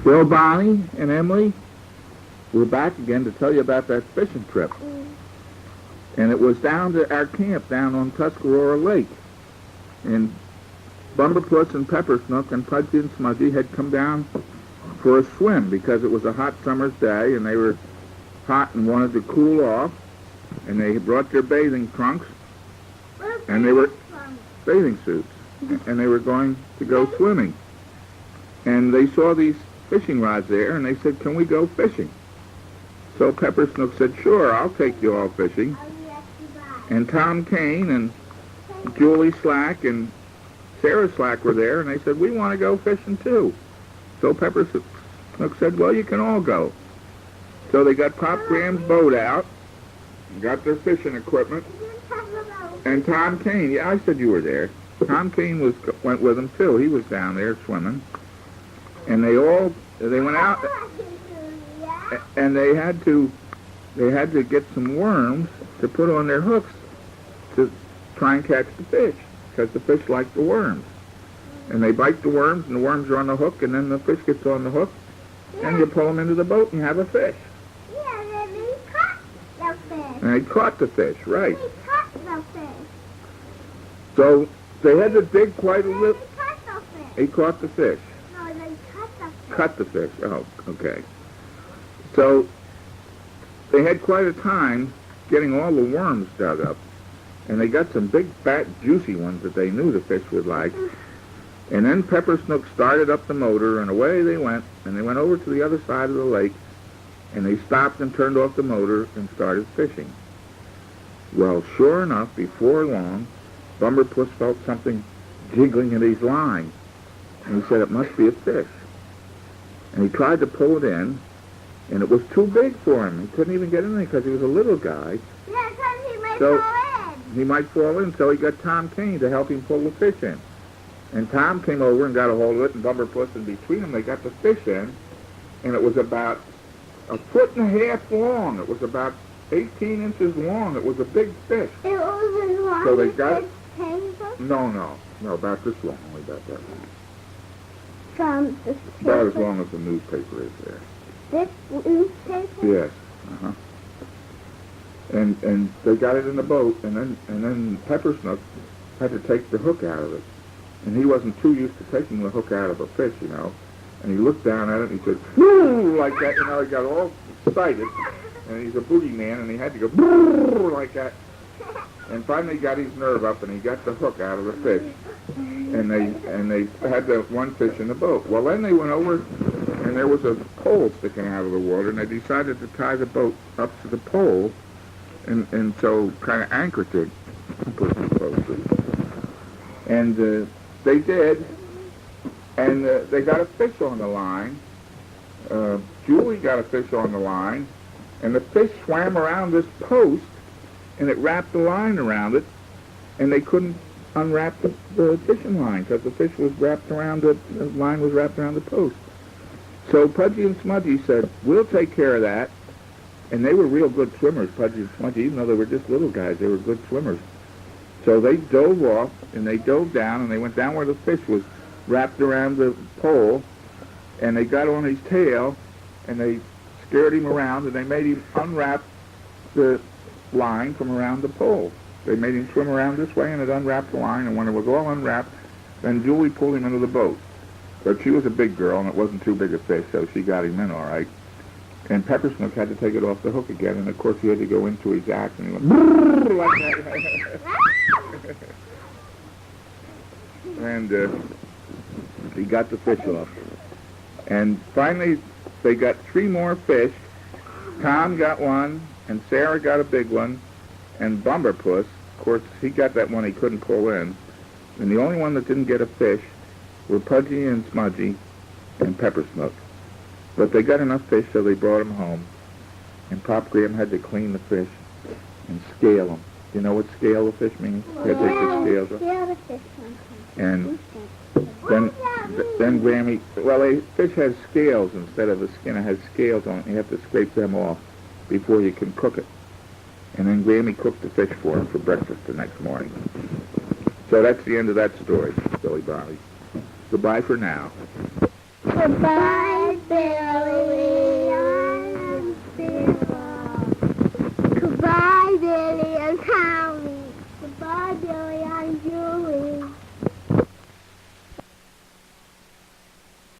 Bill, Bonney, and Emily, we're back again to tell you about that fishing trip. And it was down to our camp down on Tuscarora Lake. And Bumberpuss and Peppersnook and Pudgy and Smudgy had come down for a swim because it was a hot summer's day and they were hot and wanted to cool off. And they brought their bathing trunks and they were bathing suits. And they were going to go swimming. And they saw these fishing rods there, and they said, "Can we go fishing?" So Peppersnook said, "Sure, I'll take you all fishing." And Tom Kane and Julie Slack and Sarah Slack were there, and they said, "We want to go fishing too." So Peppersnook said, "Well, you can all go." So they got Pop Graham's boat out, got their fishing equipment, and Tom Kane, yeah, I said you were there. Tom Kane went with them too. He was down there swimming. And they went out, and they had to get some worms to put on their hooks to try and catch the fish, because the fish like the worms. And they bite the worms, and the worms are on the hook, and then the fish gets on the hook, and you pull them into the boat and you have a fish. Yeah, then we caught the fish. And they caught the fish, right. We caught the fish. So they had to dig quite a little. We caught the fish. He caught the fish. No, they cut the fish. Cut the fish. Oh, okay. So they had quite a time getting all the worms dug up, and they got some big, fat, juicy ones that they knew the fish would like. And then Peppersnook started up the motor, and away they went, and they went over to the other side of the lake, and they stopped and turned off the motor and started fishing. Well, sure enough, before long, Bumberpuss felt something jiggling in his line, and he said it must be a fish. And he tried to pull it in, and it was too big for him. He couldn't even get in there because he was a little guy. Yeah, because he might So- fall in. He might fall in, so he got Tom Kane to help him pull the fish in. And Tom came over and got a hold of it, and Bumberpuss, and between them they got the fish in, and it was about 1.5 feet long. It was about 18 inches long. It was a big fish. It was as long So they as got- this paper No, about this long, only about that long. from this About as paper. long as the newspaper is there. This newspaper? Yes. Uh-huh. And they got it in the boat, and then Peppersnook had to take the hook out of it. And he wasn't too used to taking the hook out of a fish, you know. And he looked down at it and he said, "Boo!" like that, you know, he got all excited. And he's a boogie man, and he had to go, "Boo!" like that. And finally got his nerve up, and he got the hook out of the fish. And they had the one fish in the boat. Well, then they went over, and there was a pole sticking out of the water, and they decided to tie the boat up to the pole, and so kind of anchored it. Put it closer. And they did, and they got a fish on the line. Julie got a fish on the line, and the fish swam around this post, and it wrapped the line around it, and they couldn't unwrap the fishing line because the fish was wrapped around the line was wrapped around the post. So Pudgy and Smudgy said, "We'll take care of that." And they were real good swimmers, Pudgy and Smudgy, even though they were just little guys, they were good swimmers. So they dove off, and they dove down, and they went down where the fish was wrapped around the pole, and they got on his tail, and they scared him around, and they made him unwrap the line from around the pole. They made him swim around this way, and it unwrapped the line, and when it was all unwrapped, then Julie pulled him into the boat. But she was a big girl, and it wasn't too big a fish, so she got him in all right. And Peppersnook had to take it off the hook again, and of course he had to go into his act, and he went "Brrr," like that. And he got the fish off. And finally, they got 3 more fish. Tom got one, and Sarah got a big one, and Bumberpuss, of course, he got that one he couldn't pull in. And the only one that didn't get a fish were Pudgy and Smudgy and Peppersnook. But they got enough fish, so they brought them home. And Pop Graham had to clean the fish and scale them. You know what scale the fish means? You had to take the scales off. Yeah, the fish one. And then Grammy, well, a fish has scales instead of a skin. It has scales on it. You have to scrape them off before you can cook it. And then Grammy cooked the fish for him for breakfast the next morning. So that's the end of that story, Billy Bonney. Goodbye for now. Goodbye. Billy, I love Billy.